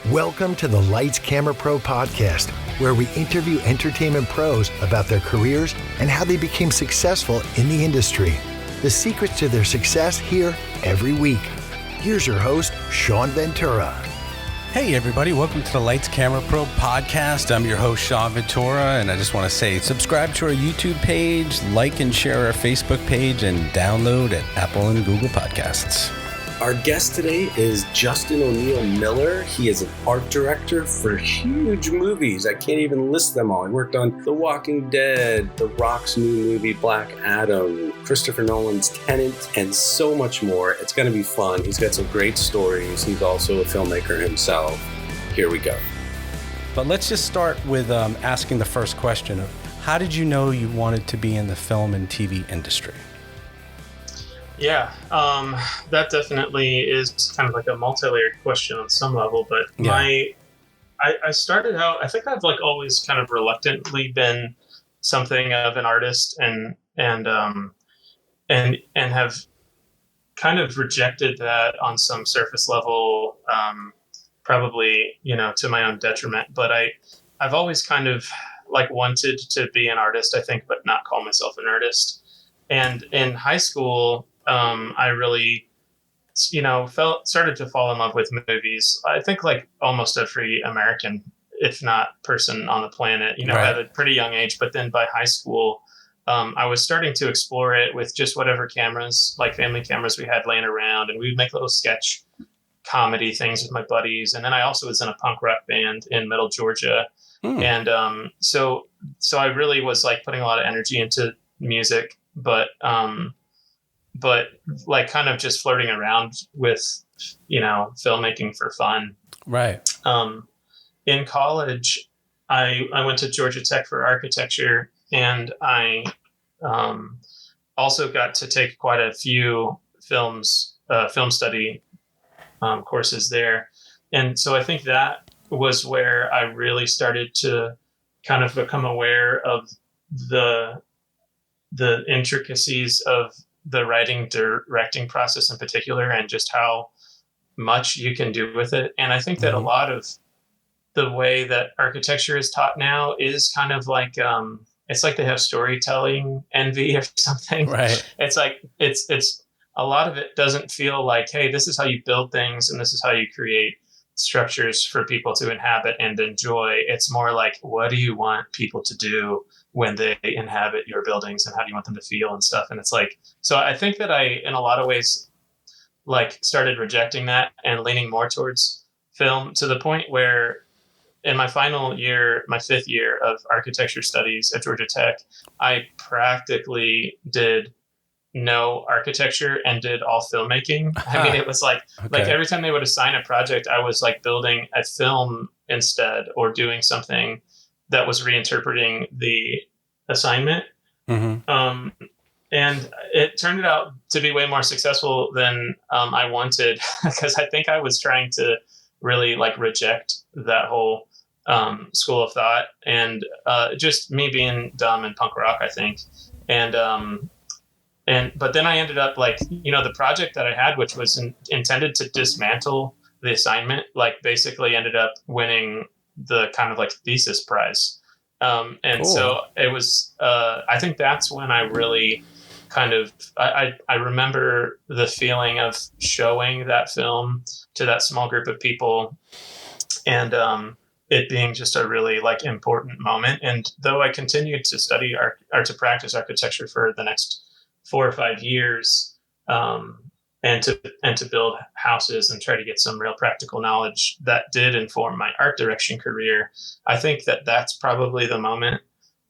Welcome to the Lights Camera Pro podcast, where we interview entertainment pros about their careers and how they became successful in the industry. The secrets to their success here every week. Here's your host, Sean Ventura. Hey everybody, welcome to the Lights Camera Pro podcast. I'm your host, Sean Ventura, and I just want to say subscribe to our YouTube page, like and share our Facebook page, and download at Apple and Google Podcasts. Our guest today is Justin O'Neill Miller. He is an art director for huge movies. I can't even list them all. He worked on The Walking Dead, The Rock's new movie, Black Adam, Christopher Nolan's Tenet, and so much more. It's going to be fun. He's got some great stories. He's also a filmmaker himself. Here we go. But let's just start with asking the first question of how did you know you wanted to be in the film and TV industry? Yeah, that definitely is kind of like a multi-layered question on some level, but I started out, I think I've like always kind of reluctantly been something of an artist and have kind of rejected that on some surface level, probably, to my own detriment, but I've always kind of like wanted to be an artist, I think, but not call myself an artist. And in high school, I really, started to fall in love with movies. I think like almost every American, if not person on the planet, right. At a pretty young age. But then by high school, I was starting to explore it with just whatever cameras, like family cameras we had laying around. And we would make little sketch comedy things with my buddies. And then I also was in a punk rock band in Middle Georgia. And so I really was like putting a lot of energy into music, but like kind of just flirting around with, filmmaking for fun. Right. In college, I went to Georgia Tech for architecture, and I also got to take quite a few film study courses there. And so I think that was where I really started to kind of become aware of the intricacies of the writing directing process in particular, and just how much you can do with it. And I think that a lot of the way that architecture is taught now is kind of like it's like they have storytelling envy or something. Right. It's like it's a lot of it doesn't feel like, hey, this is how you build things and this is how you create structures for people to inhabit and enjoy. It's more like, what do you want people to do when they inhabit your buildings, and how do you want them to feel and stuff? And it's like, so I think that I, in a lot of ways, like started rejecting that and leaning more towards film, to the point where in my final year, my 5th year of architecture studies at Georgia Tech, I practically did no architecture and did all filmmaking. I mean, it was like every time they would assign a project, I was like building a film instead, or doing something that was reinterpreting the assignment. And it turned out to be way more successful than I wanted, because I think I was trying to really like reject that whole school of thought, and just me being dumb and punk rock, I think. But then I ended up like, the project that I had, which was intended to dismantle the assignment, like basically ended up winning the kind of like thesis prize. Cool. So it was, I think that's when I really kind of, I remember the feeling of showing that film to that small group of people, and it being just a really like important moment. And though I continued to study or to practice architecture for the next 4 or 5 years, and to build houses and try to get some real practical knowledge that did inform my art direction career, I think that that's probably the moment,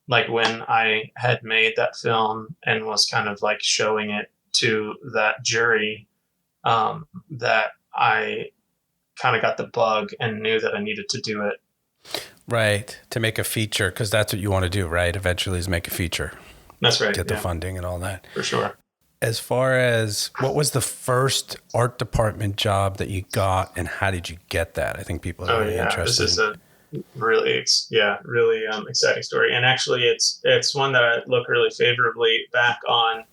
like when I had made that film and was kind of like showing it to that jury, that I kind of got the bug and knew that I needed to do it. Right. To make a feature, because that's what you want to do, right? Eventually is make a feature. That's right. Get the funding and all that. For sure. As far as what was the first art department job that you got, and how did you get that? I think people are really interested. This is a really exciting story. And actually it's one that I look really favorably back on.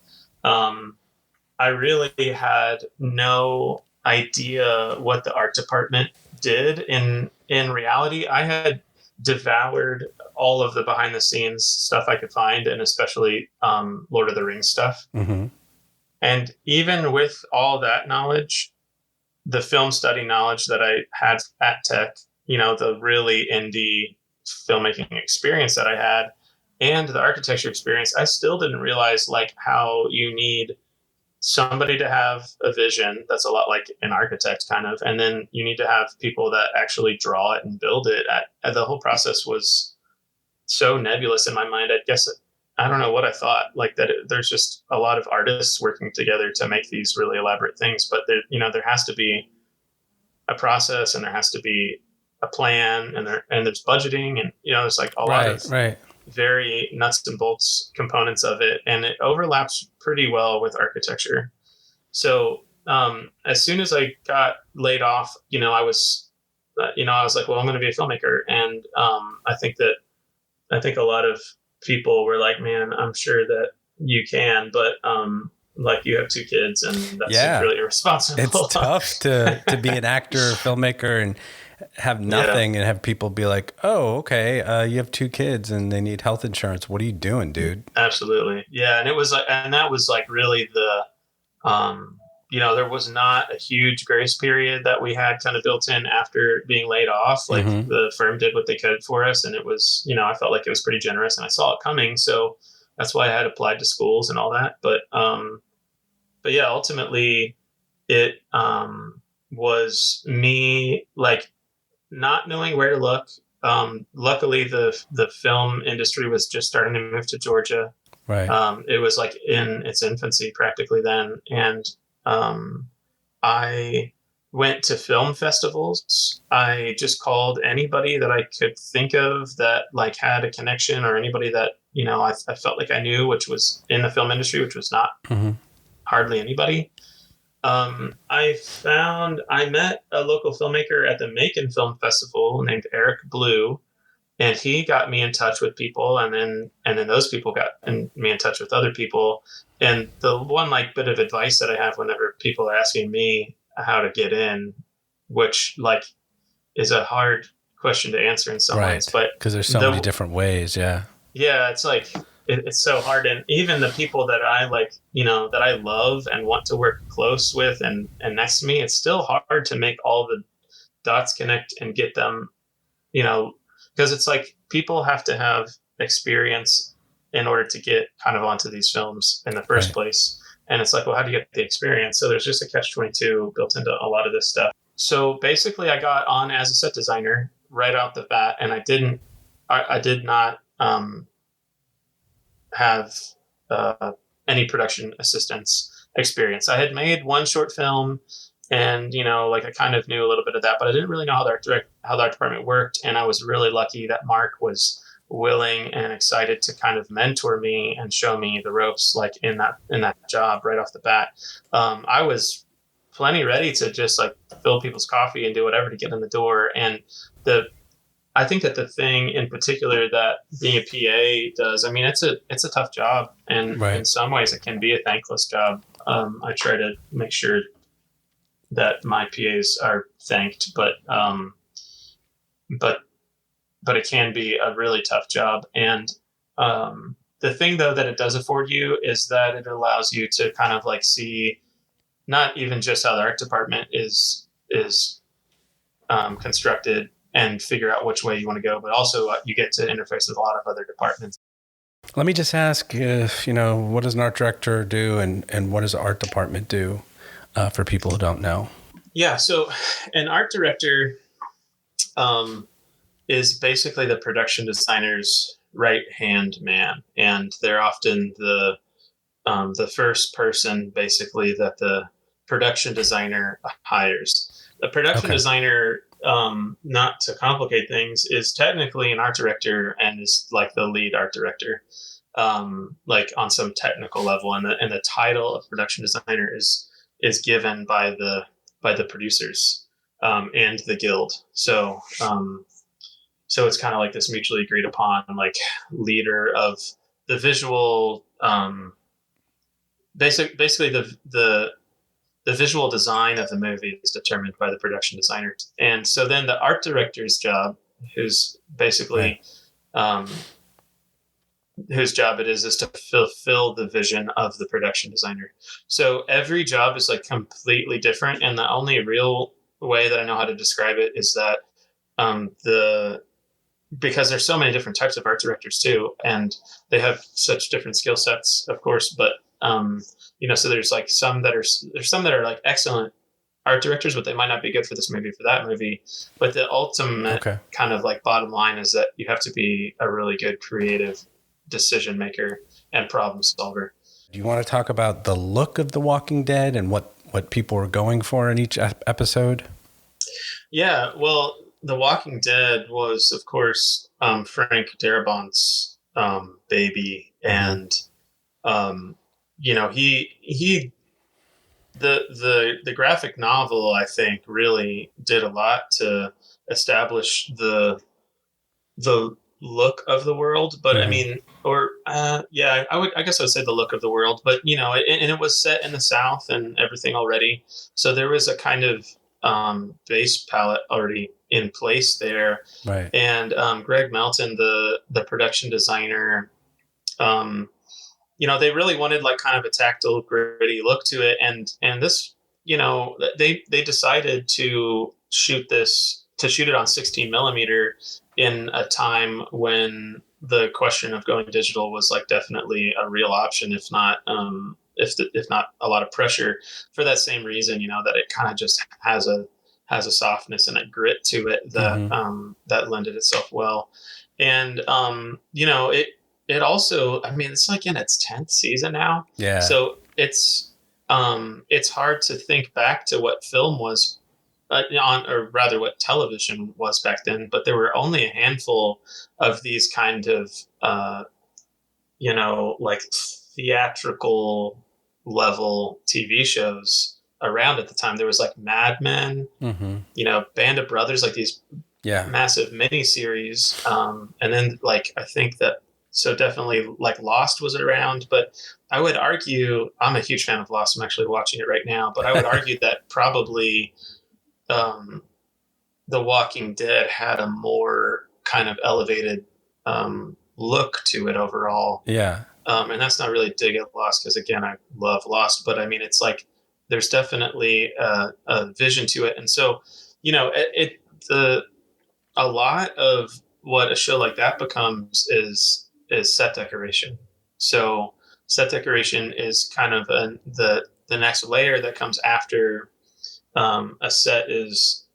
I really had no idea what the art department did in reality. I had devoured all of the behind the scenes stuff I could find, and especially Lord of the Rings stuff. Mm-hmm. And even with all that knowledge, the film study knowledge that I had at Tech, the really indie filmmaking experience that I had, and the architecture experience, I still didn't realize like how you need somebody to have a vision that's a lot like an architect kind of, and then you need to have people that actually draw it and build it. The whole process was so nebulous in my mind. I guess I don't know what I thought, like that there's just a lot of artists working together to make these really elaborate things, but there has to be a process, and there has to be a plan, and there's budgeting, and there's like a lot of very nuts and bolts components of it, and it overlaps pretty well with architecture. So as soon as I got laid off, I was like, well, I'm going to be a filmmaker, and I think a lot of people were like, man, I'm sure that you can, but like you have 2 kids, and that's really irresponsible. It's tough to be an actor, filmmaker, and have nothing and have people be like, oh, okay, you have 2 kids and they need health insurance. What are you doing, dude? Absolutely. Yeah. And that was like really the, there was not a huge grace period that we had kind of built in after being laid off. Like the firm did what they could for us. And it was, I felt like it was pretty generous, and I saw it coming. So that's why I had applied to schools and all that. But yeah, ultimately it was me like not knowing where to look. Luckily the film industry was just starting to move to Georgia. Right. It was like in its infancy practically then. And I went to film festivals. I just called anybody that I could think of that like had a connection, or anybody that, I felt like I knew, which was in the film industry, which was not hardly anybody. I met a local filmmaker at the Macon Film Festival named Eric Blue, and he got me in touch with people, and then those people got me in touch with other people. And the one like bit of advice that I have whenever people are asking me how to get in, which like is a hard question to answer in some ways, but because there's so many different ways. Yeah, it's like it's so hard. And even the people that I like, that I love and want to work close with and next to me, it's still hard to make all the dots connect and get them, because it's like people have to have experience in order to get kind of onto these films in the first place. And it's like, well, how do you get the experience? So there's just a catch-22 built into a lot of this stuff. So basically I got on as a set designer right out the bat, and I did not have any production assistance experience. I had made one short film, and like I kind of knew a little bit of that, but I didn't really know how the art department worked. And I was really lucky that Mark was willing and excited to kind of mentor me and show me the ropes, like in that job right off the bat. I was plenty ready to just like fill people's coffee and do whatever to get in the door. And I think that the thing in particular that being a PA does, I mean, it's a tough job, and in some ways it can be a thankless job. I try to make sure that my PAs are thanked, but it can be a really tough job. And the thing though that it does afford you is that it allows you to kind of like see not even just how the art department is constructed and figure out which way you want to go, but also you get to interface with a lot of other departments. Let me just ask if, what does an art director do and what does the art department do for people who don't know? Yeah. So an art director is basically the production designer's right-hand man. And they're often the first person basically that the production designer hires. The production designer, not to complicate things, is technically an art director and is like the lead art director, like on some technical level. And the title of production designer is given by the producers and the guild. So it's kind of like this mutually agreed upon like leader of the visual, basically the the visual design of the movie is determined by the production designer. And so then the art director's job, who's basically, whose job it is to fulfill the vision of the production designer. So every job is like completely different. And the only real way that I know how to describe it is that because there's so many different types of art directors too, and they have such different skill sets, of course, but so there's like some that are like excellent art directors, but they might not be good for this movie, for that movie. But the ultimate kind of like bottom line is that you have to be a really good creative decision maker and problem solver. Do you want to talk about the look of The Walking Dead and what people were going for in each episode? Yeah, well, The Walking Dead was, of course, Frank Darabont's baby, and the graphic novel, I think, really did a lot to establish the look of the world. But I mean, I guess I would say the look of the world. But and it was set in the South and everything already, so there was a kind of base palette already in place there. Right. And Greg Melton, the production designer, they really wanted like kind of a tactile, gritty look to it. And this, they decided to shoot it on 16 millimeter in a time when the question of going digital was like definitely a real option, if not a lot of pressure, for that same reason, that it kind of just has a softness and a grit to it that that lended itself well. And it also, I mean, it's like in its 10th season now. Yeah. So it's hard to think back to what film was or rather what television was back then, but there were only a handful of these kind of like theatrical level TV shows around at the time. There was like Mad Men, Band of Brothers, like these massive mini series, and then like I think that, so definitely like Lost was around. But I would argue, I'm a huge fan of Lost, I'm actually watching it right now, but I would argue that probably The Walking Dead had a more kind of elevated look to it overall. Yeah. And that's not really dig at Lost, because again, I love Lost, but I mean, it's like there's definitely a vision to it. And so, a lot of what a show like that becomes is set decoration. So set decoration is kind of the next layer that comes after a set is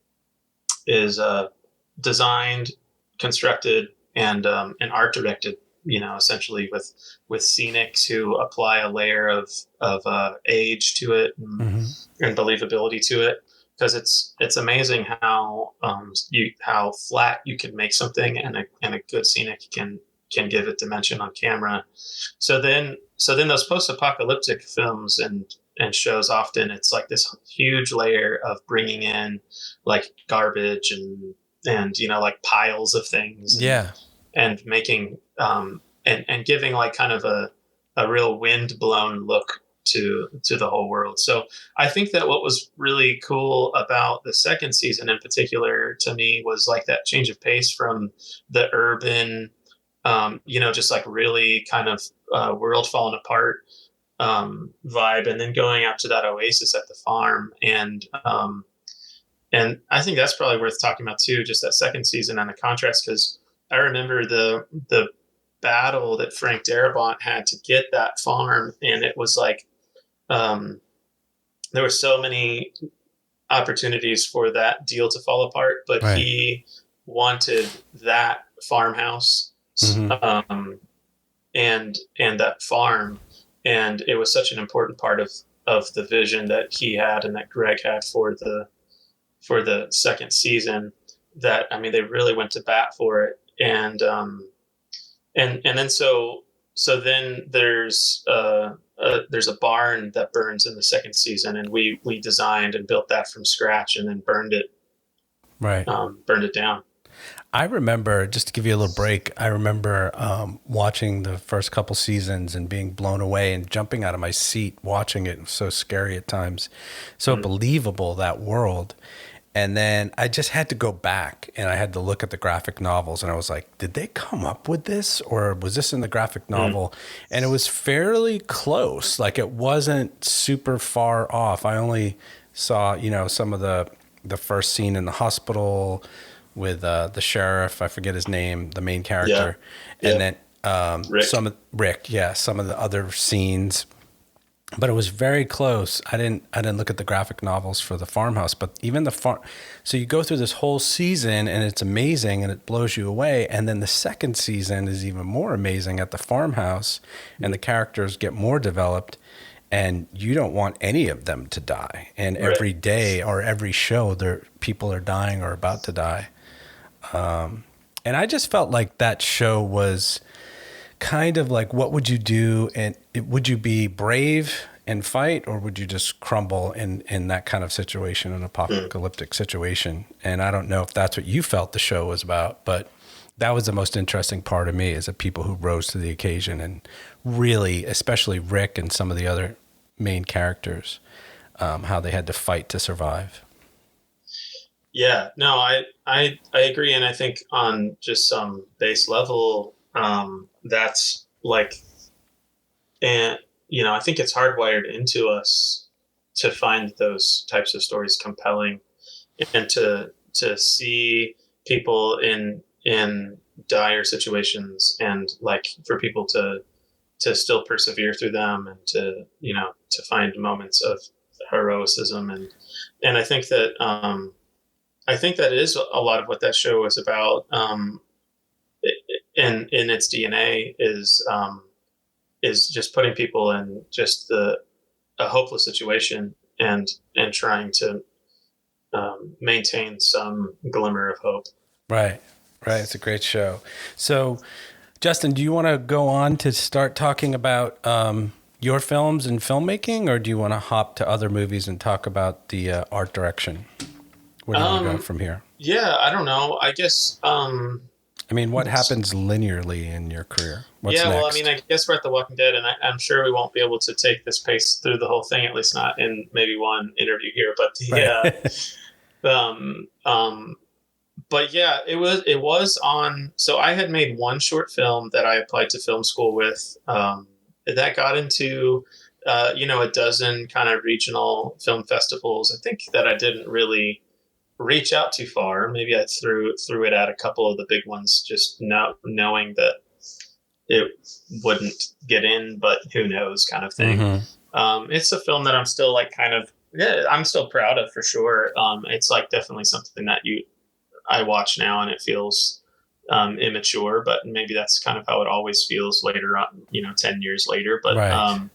designed, constructed, and art directed. Essentially with scenics who apply a layer of age to it and believability to it. Because it's amazing how flat you can make something, and a good scenic can give it dimension on camera. So then those post-apocalyptic films and shows, often it's like this huge layer of bringing in like garbage and like piles of things. And making and giving like kind of a real wind blown look to the whole world. So I think that what was really cool about the second season in particular to me was like that change of pace from the urban, just like really kind of world falling apart vibe, and then going out to that oasis at the farm. And I think that's probably worth talking about too, just that second season and the contrast, because I remember the battle that Frank Darabont had to get that farm, and it was like there were so many opportunities for that deal to fall apart, but he wanted that farmhouse and that farm, and it was such an important part of the vision that he had and that Greg had for the second season, that I mean they really went to bat for it. And then so then there's a barn that burns in the second season, and we designed and built that from scratch, and then burned it down. I remember, just to give you a little break, I remember watching the first couple seasons and being blown away and jumping out of my seat watching it. It was so scary at times, so believable, that world. And then I just had to go back and I had to look at the graphic novels, and I was like, did they come up with this, or was this in the graphic novel? And it was fairly close. Like, it wasn't super far off. I only saw, some of the first scene in the hospital with the sheriff, I forget his name, the main character. Yeah. And then Rick. some of the other scenes. But it was very close. I didn't look at the graphic novels for the farmhouse, but even so you go through this whole season and it's amazing and it blows you away. And then the second season is even more amazing at the farmhouse, and the characters get more developed, and you don't want any of them to die. And every day or every show, people are dying or about to die. And I just felt like that show was kind of like, what would you do? And would you be brave and fight, or would you just crumble in that kind of situation, an apocalyptic situation? And I don't know if that's what you felt the show was about, but that was the most interesting part of me, is the people who rose to the occasion, and really, especially Rick and some of the other main characters, how they had to fight to survive. Yeah, no, I agree. And I think on just some base level, that's like, and I think it's hardwired into us to find those types of stories compelling, and to see people in dire situations, and like for people to still persevere through them, and to find moments of heroism, and I think that is a lot of what that show is about. In its DNA is just putting people in just a hopeless situation, and trying to maintain some glimmer of hope. Right. It's a great show. So, Justin, do you want to go on to start talking about your films and filmmaking, or do you want to hop to other movies and talk about the art direction? Where do you want to go from here? Yeah, I don't know. I guess. What happens linearly in your career? What's next? Well, I guess we're at The Walking Dead, and I'm sure we won't be able to take this pace through the whole thing, at least not in maybe one interview here. But but yeah, it was on. So I had made one short film that I applied to film school with. That got into, a dozen kind of regional film festivals. I think that I didn't really reach out too far. Maybe I threw it at a couple of the big ones, just knowing that it wouldn't get in, but who knows, kind of thing. Mm-hmm. It's a film that I'm still I'm still proud of, for sure. It's like definitely something that I watch now and it feels immature, but maybe that's kind of how it always feels later on, 10 years later. But right.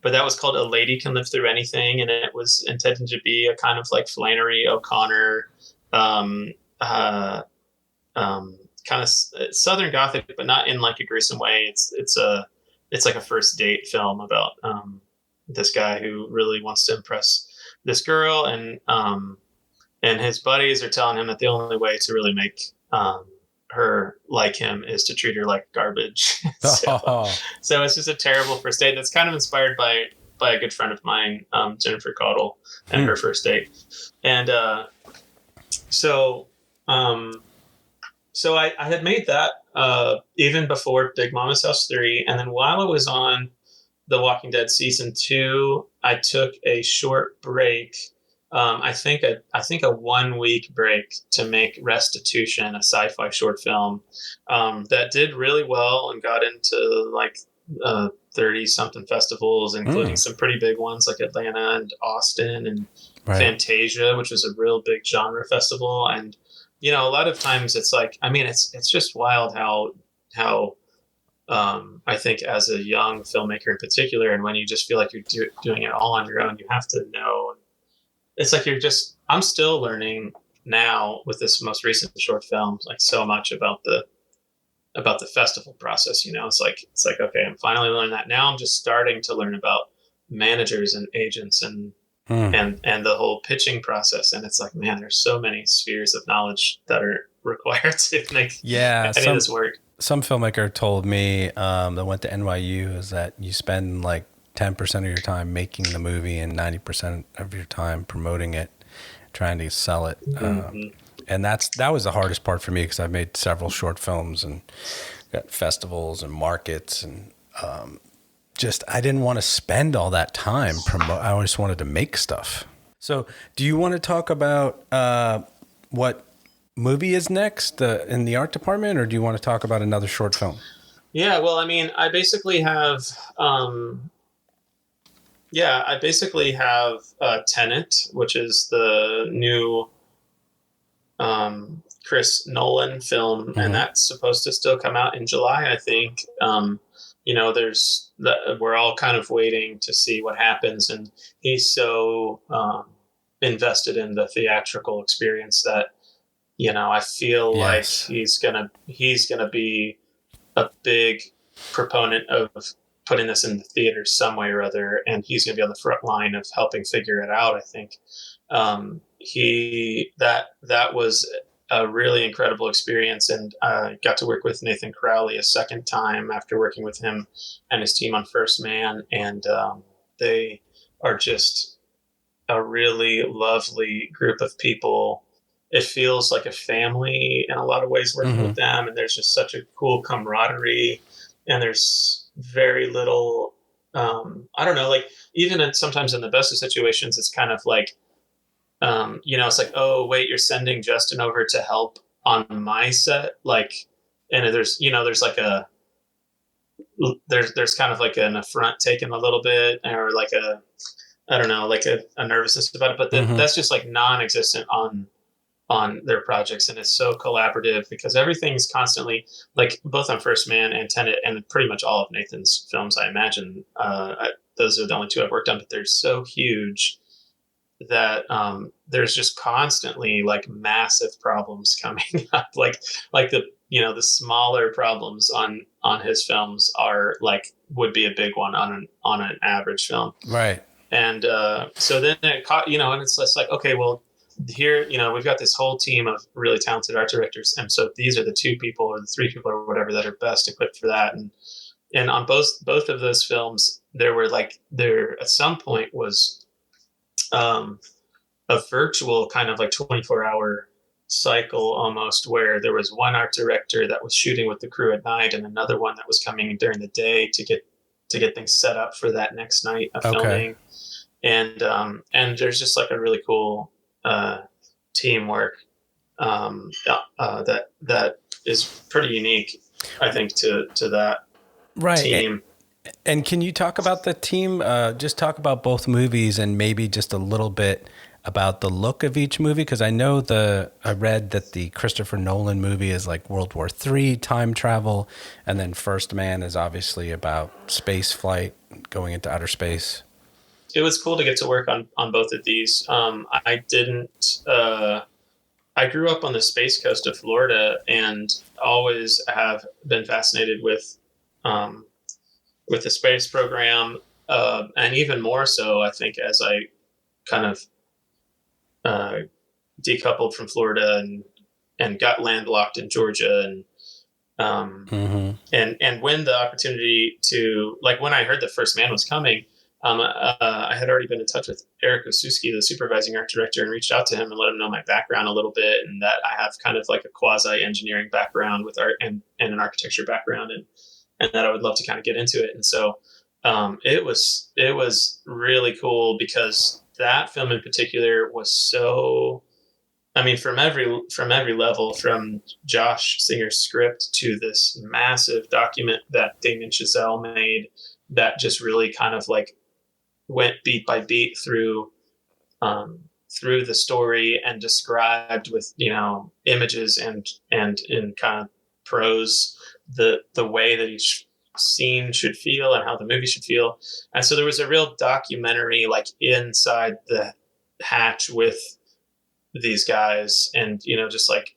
But that was called A Lady Can Live Through Anything, and it was intended to be a kind of like Flannery O'Connor, kind of Southern Gothic, but not in like a gruesome way. It's like a first date film about this guy who really wants to impress this girl, and his buddies are telling him that the only way to really make her like him is to treat her like garbage. So it's just a terrible first date that's kind of inspired by a good friend of mine, Jennifer Caudle, and her first date. And so I had made that even before Big Mama's House 3. And then while I was on The Walking Dead season 2, I took a short break. I think a 1 week break to make Restitution, a sci-fi short film that did really well and got into like 30 something festivals, including some pretty big ones like Atlanta and Austin and Fantasia, which was a real big genre festival. And a lot of times it's like, it's just wild how I think as a young filmmaker in particular, and when you just feel like you're doing it all on your own, you have to know. It's like I'm still learning now with this most recent short film, like so much about the festival process. It's like, okay, I'm finally learning that. Now I'm just starting to learn about managers and agents and and the whole pitching process. And it's like, man, there's so many spheres of knowledge that are required to make any of this work. Some filmmaker told me that went to NYU is that you spend like 10% of your time making the movie and 90% of your time promoting it, trying to sell it. And that was the hardest part for me, because I've made several short films and got festivals and markets, and I didn't want to spend all that time I just wanted to make stuff. So do you want to talk about what movie is next in the art department, or do you want to talk about another short film? Yeah, well, I mean, I basically have Tenet, which is the new Chris Nolan film, and that's supposed to still come out in July, I think. We're all kind of waiting to see what happens, and he's so invested in the theatrical experience that I feel like he's gonna be a big proponent of putting this in the theater some way or other, and he's gonna be on the front line of helping figure it out. I think that was a really incredible experience, and got to work with Nathan Crowley a second time after working with him and his team on First Man, and they are just a really lovely group of people. It feels like a family in a lot of ways working with them, and there's just such a cool camaraderie, and there's very little I don't know, like even sometimes in the best of situations, it's kind of like it's like, oh wait, you're sending Justin over to help on my set, like, and there's like there's kind of like an affront taken a little bit, or like a nervousness about it, but that's just like non-existent on their projects, and it's so collaborative because everything's constantly, like, both on First Man and Tenet, and pretty much all of Nathan's films, I imagine. Those are the only two I've worked on, but they're so huge that there's just constantly like massive problems coming up, like the smaller problems on his films are like would be a big one on an average film, right? And so then it caught, and it's just like, okay, well, here, we've got this whole team of really talented art directors, and so these are the 2 people or the 3 people or whatever that are best equipped for that. And on both of those films, there at some point was a virtual kind of like 24-hour cycle almost, where there was one art director that was shooting with the crew at night, and another one that was coming during the day to get things set up for that next night of filming. And there's just like a really cool teamwork that is pretty unique, I think, to that team. And can you talk about the team? Just talk about both movies, and maybe just a little bit about the look of each movie, because I read that the Christopher Nolan movie is like World War III time travel, and then First Man is obviously about space flight, going into outer space. It was cool to get to work on both of these. I grew up on the space coast of Florida, and always have been fascinated with the space program, and even more so, I think, as I kind of decoupled from Florida and got landlocked in Georgia, and when the opportunity to, like, when I heard that First Man was coming, I had already been in touch with Eric Osuski, the supervising art director, and reached out to him and let him know my background a little bit, and that I have kind of like a quasi engineering background with art and an architecture background, and that I would love to kind of get into it. And so it was really cool, because that film in particular was so, I mean, from every level, from Josh Singer's script to this massive document that Damien Chazelle made, that just really kind of like went beat by beat through the story, and described with images and in kind of prose the way that each scene should feel and how the movie should feel. And so there was a real documentary like inside the hatch with these guys, and just like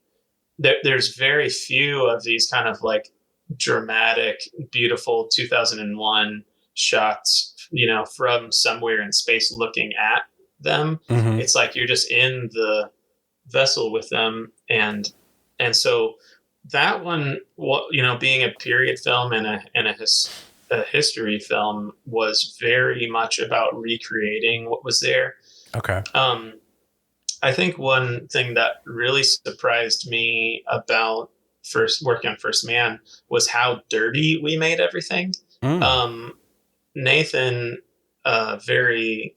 there's very few of these kind of like dramatic, beautiful 2001 shots from somewhere in space looking at them. Mm-hmm. It's like you're just in the vessel with them, and so that one, being a period film and a history film, was very much about recreating what was there. Okay. I think one thing that really surprised me about working on First Man was how dirty we made everything. Mm. Nathan, very,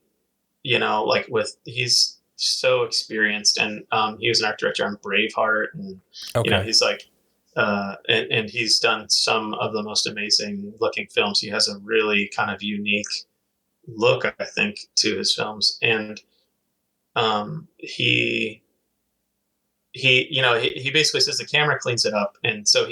he's so experienced, and he was an art director on Braveheart, and Okay. he's like, and he's done some of the most amazing looking films. He has a really kind of unique look, I think, to his films, and he basically says the camera cleans it up, and so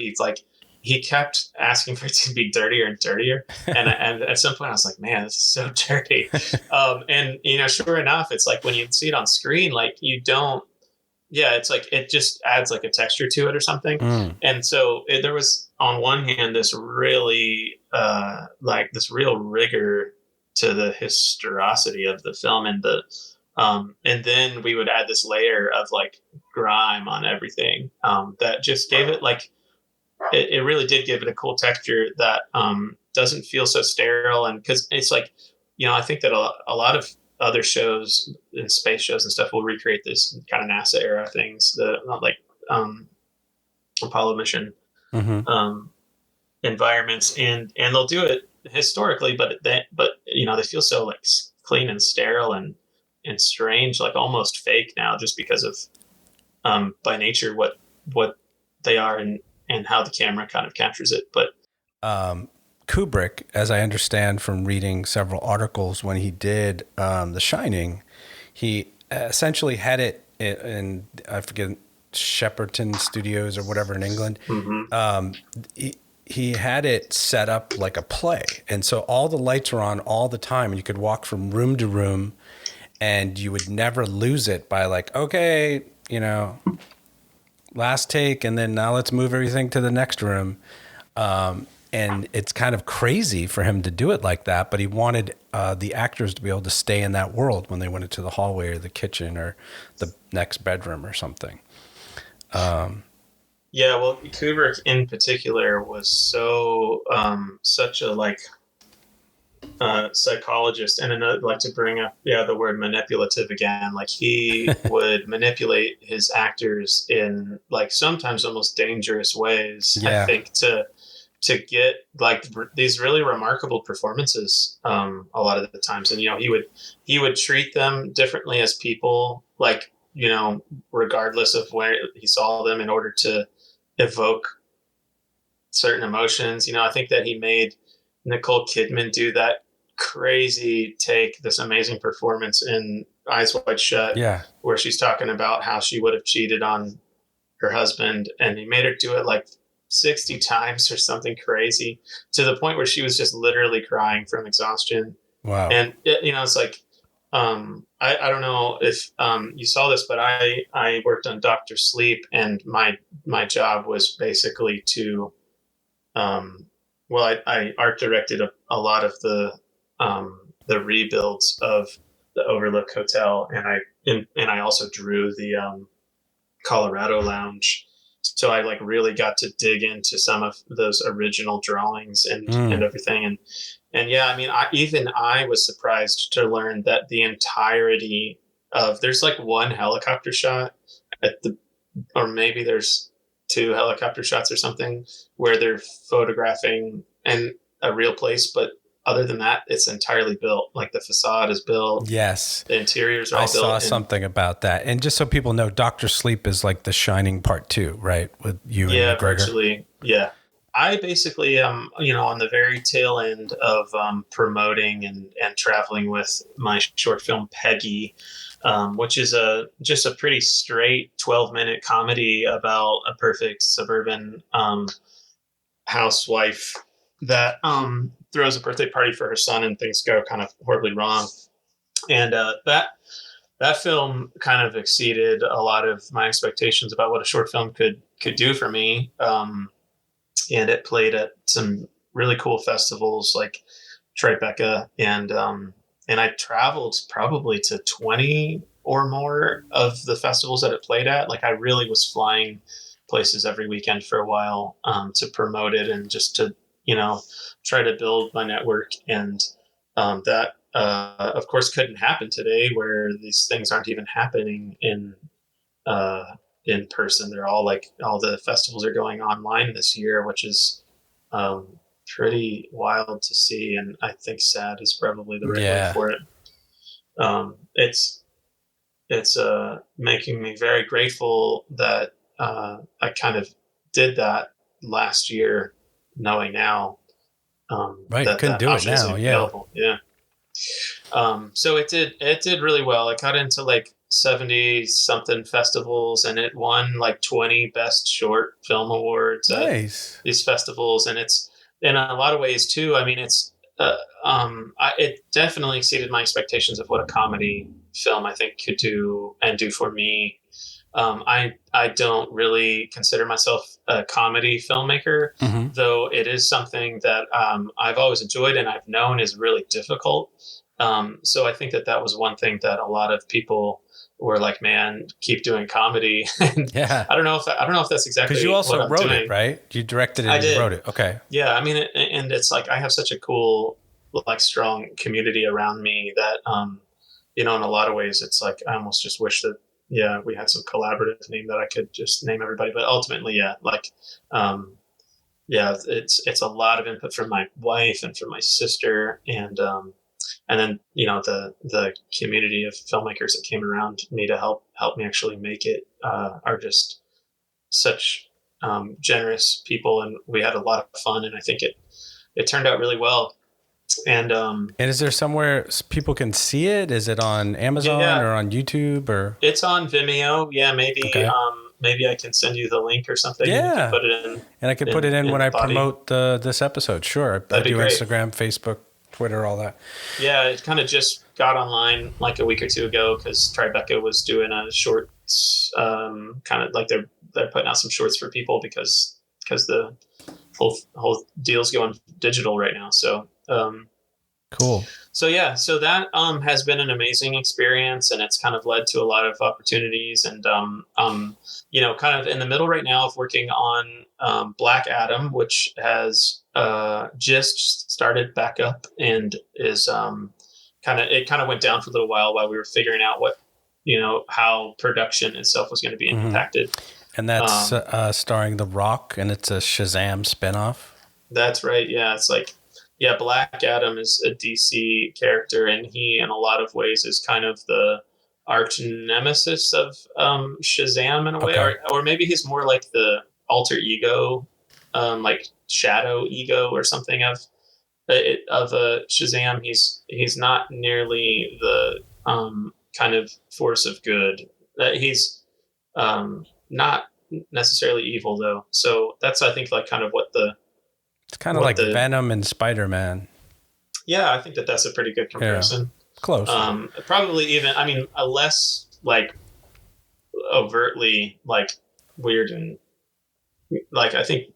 he kept asking for it to be dirtier and dirtier, and at some point I was like, man, this is so dirty. And sure enough, it's like when you see it on screen, like you don't, yeah, it's like it just adds like a texture to it or something. And so there was, on one hand, this really this real rigor to the historicity of the film, and then we would add this layer of like grime on everything, that just gave it like, it really did give it a cool texture that doesn't feel so sterile. And because it's like, I think that a lot of other shows and space shows and stuff will recreate this kind of NASA era things, like Apollo mission environments, and they'll do it historically, but they feel so like clean and sterile and strange, like almost fake now, just because of by nature what they are, and how the camera kind of captures it. But Kubrick, as I understand from reading several articles, when he did The Shining, he essentially had it in I forget, Shepperton Studios or whatever in England. He had it set up like a play, and so all the lights were on all the time, and you could walk from room to room, and you would never lose it by like, okay, last take, and then now let's move everything to the next room. And it's kind of crazy for him to do it like that, but he wanted the actors to be able to stay in that world when they went into the hallway or the kitchen or the next bedroom or something. Yeah, well, Kubrick in particular was so such a psychologist, and I'd like to bring up the word manipulative again. Like he would manipulate his actors in like sometimes almost dangerous ways. Yeah. I think to get like these really remarkable performances a lot of the times, and he would treat them differently as people, like regardless of where he saw them, in order to evoke certain emotions. I think that he made Nicole Kidman do that crazy take, this amazing performance in Eyes Wide Shut, where she's talking about how she would have cheated on her husband, and he made her do it like 60 times or something crazy, to the point where she was just literally crying from exhaustion. Wow. And it's like, I don't know if you saw this, but I worked on Dr. Sleep, and my job was basically to I art directed a lot of the rebuilds of the Overlook Hotel, and I also drew the Colorado Lounge. So I like really got to dig into some of those original drawings and everything. And yeah, I mean, I was surprised to learn that the entirety of, there's like one helicopter shot or maybe there's two helicopter shots or something, where they're photographing in a real place. But other than that, it's entirely built. Like the facade is built. Yes. The interiors are all built. I saw something about that. And just so people know, Dr. Sleep is like The Shining Part 2, right? With you and McGregor. Virtually. Yeah. I basically am, on the very tail end of promoting and traveling with my short film Peggy, which is just a pretty straight 12-minute comedy about a perfect suburban housewife that throws a birthday party for her son, and things go kind of horribly wrong. And that film kind of exceeded a lot of my expectations about what a short film could do for me. And it played at some really cool festivals like Tribeca and and I traveled probably to 20 or more of the festivals that it played at. Like I really was flying places every weekend for a while to promote it and just to, try to build my network. And that, of course, couldn't happen today where these things aren't even happening in person. They're all all the festivals are going online this year, which is pretty wild to see. And I think sad is probably the right word for it. It's making me very grateful that I kind of did that last year, knowing now that couldn't do it now. Available. Yeah. So it did really well. It got into like 70 something festivals, and it won like 20 best short film awards at these festivals. And it's in a lot of ways too. I mean, it's it definitely exceeded my expectations of what a comedy film I think could do for me. I don't really consider myself a comedy filmmaker, though it is something that I've always enjoyed and I've known is really difficult. So I think that was one thing that a lot of people were like, "Man, keep doing comedy." Yeah, I don't know if that's exactly because you also what wrote doing. it, right? You directed it. You wrote it. Okay. Yeah, I mean, and it's like I have such a cool, like, strong community around me that in a lot of ways, it's like I almost just wish that we had some collaborative name that I could just name everybody. But ultimately, it's a lot of input from my wife and from my sister, and then the community of filmmakers that came around me to help me actually make it are just such generous people, and we had a lot of fun, and I think it turned out really well. And is there somewhere people can see it? Is it on Amazon or on YouTube or? It's on Vimeo. Yeah, maybe. Okay. Maybe I can send you the link or something. Yeah, you can put it in, and I can put it in when I promote this episode. Sure, I do Instagram, Facebook, Twitter, all that. Yeah, it kind of just got online like a week or two ago because Tribeca was doing a shorts, kind of like they're putting out some shorts for people because the whole deal's going digital right now. So. Cool. So that has been an amazing experience, and it's kind of led to a lot of opportunities. And kind of in the middle right now of working on Black Adam, which has just started back up and is kind of went down for a little while we were figuring out what how production itself was going to be impacted. And that's starring The Rock, and it's a Shazam spinoff. That's right. Yeah, it's like. Yeah, Black Adam is a DC character, and he, in a lot of ways, is kind of the arch nemesis of Shazam in a way, or maybe he's more like the alter ego, like shadow ego or something of Shazam. He's not nearly the kind of force of good. He's not necessarily evil though. So that's I think like kind of what the. It's kind of like Venom and Spider-Man. Yeah, I think that's a pretty good comparison. Yeah, close. Probably even, I mean, a less like overtly like weird and like I think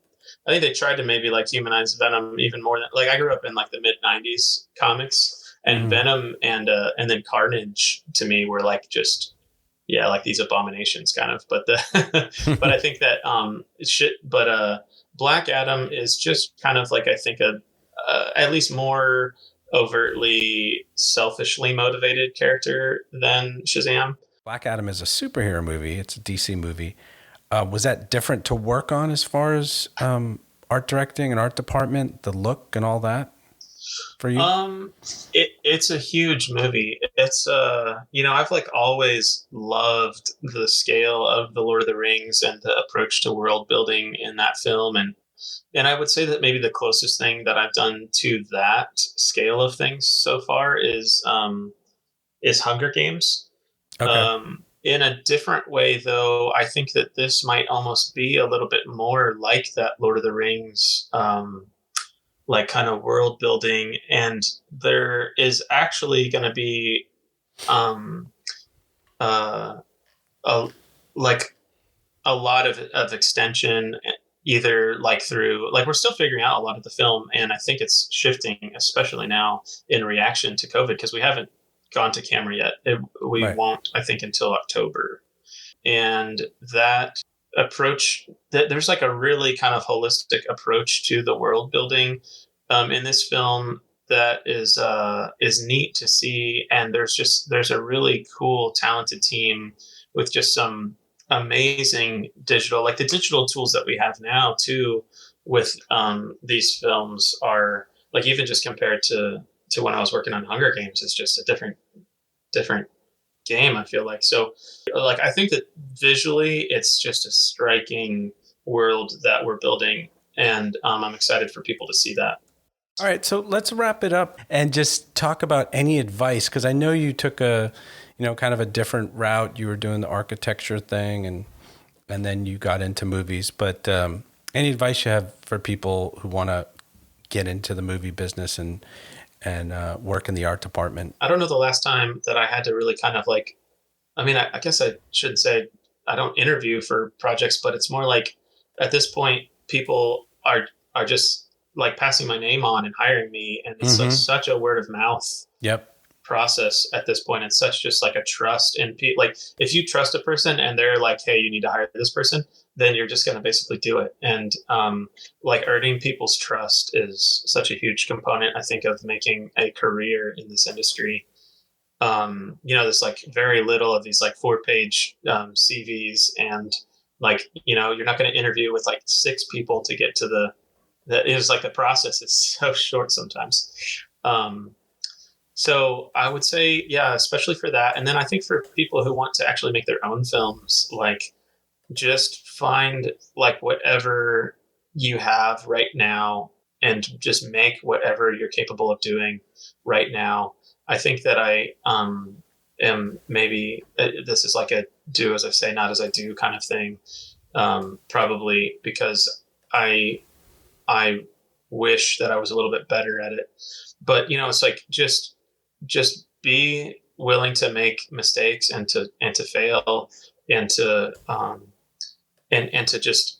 they tried to maybe like humanize Venom even more than like I grew up in like the mid '90s comics, and Venom and then Carnage to me were like just like these abominations kind of. But but I think that Black Adam is just kind of like I think at least more overtly selfishly motivated character than Shazam. Black Adam is a superhero movie. It's a DC movie. Was that different to work on as far as art directing and art department, the look and all that for you? It's a huge movie. It's I've like always loved the scale of the Lord of the Rings and the approach to world building in that film, and I would say that maybe the closest thing that I've done to that scale of things so far is Hunger Games. Okay. In a different way, though, I think that this might almost be a little bit more like that Lord of the Rings, like kind of world building. And there is actually going to be like a lot of extension either like through, like, we're still figuring out a lot of the film, and I think it's shifting, especially now in reaction to COVID, because we haven't gone to camera yet. We Right. won't, I think, until October. And that approach, there's like a really kind of holistic approach to the world building in this film that is neat to see. And there's a really cool, talented team with just some amazing digital, like the digital tools that we have now too with these films are like, even just compared to when I was working on Hunger Games, it's just a different game, I feel like. So like, I think that visually it's just a striking world that we're building, and I'm excited for people to see that. All right, so let's wrap it up and just talk about any advice, because I know you took kind of a different route. You were doing the architecture thing, and then you got into movies. But any advice you have for people who want to get into the movie business and work in the art department? I don't know the last time that I had to really kind of like, I mean, I guess I shouldn't say I don't interview for projects, but it's more like at this point, people are just like passing my name on and hiring me. And it's like such a word of mouth process at this point. It's such just like a trust in people. Like, if you trust a person and they're like, hey, you need to hire this person, then you're just going to basically do it. And like, earning people's trust is such a huge component, I think, of making a career in this industry. There's like very little of these like 4-page CVs, and like, you're not going to interview with like 6 people to get to that is like, the process is so short sometimes. So I would say, yeah, especially for that. And then I think for people who want to actually make their own films, like, just find like whatever you have right now and just make whatever you're capable of doing right now. I think that I am maybe, this is like a do as I say, not as I do kind of thing. Probably because I wish that I was a little bit better at it, but it's like, just be willing to make mistakes and to fail, and to and to just,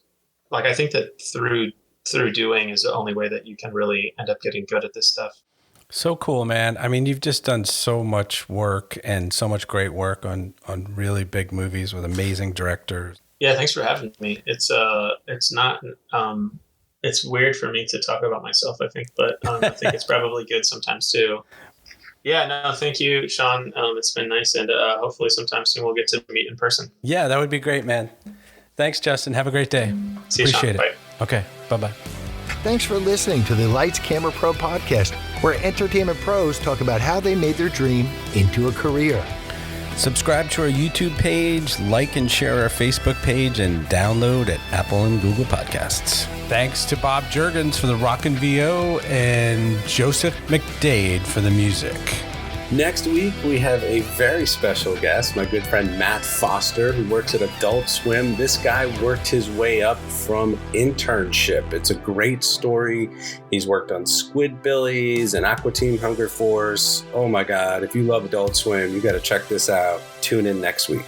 like, I think that through doing is the only way that you can really end up getting good at this stuff. So cool, man. I mean, you've just done so much work and so much great work on really big movies with amazing directors. Yeah, thanks for having me. It's not it's weird for me to talk about myself, I think, but I think it's probably good sometimes too. Yeah, no, thank you, Sean. It's been nice, and hopefully sometime soon we'll get to meet in person. Yeah, that would be great, man. Thanks, Justin. Have a great day. See you, Appreciate Sean. it. Bye. Okay, bye-bye. Thanks for listening to the Lights Camera Pro podcast, where entertainment pros talk about how they made their dream into a career. Subscribe to our YouTube page, like and share our Facebook page, and download at Apple and Google Podcasts. Thanks to Bob Juergens for the Rockin' VO and Joseph McDade for the music. Next week, we have a very special guest, my good friend Matt Foster, who works at Adult Swim. This guy worked his way up from internship. It's a great story. He's worked on Squidbillies and Aqua Teen Hunger Force. Oh my God, if you love Adult Swim, you got to check this out. Tune in next week.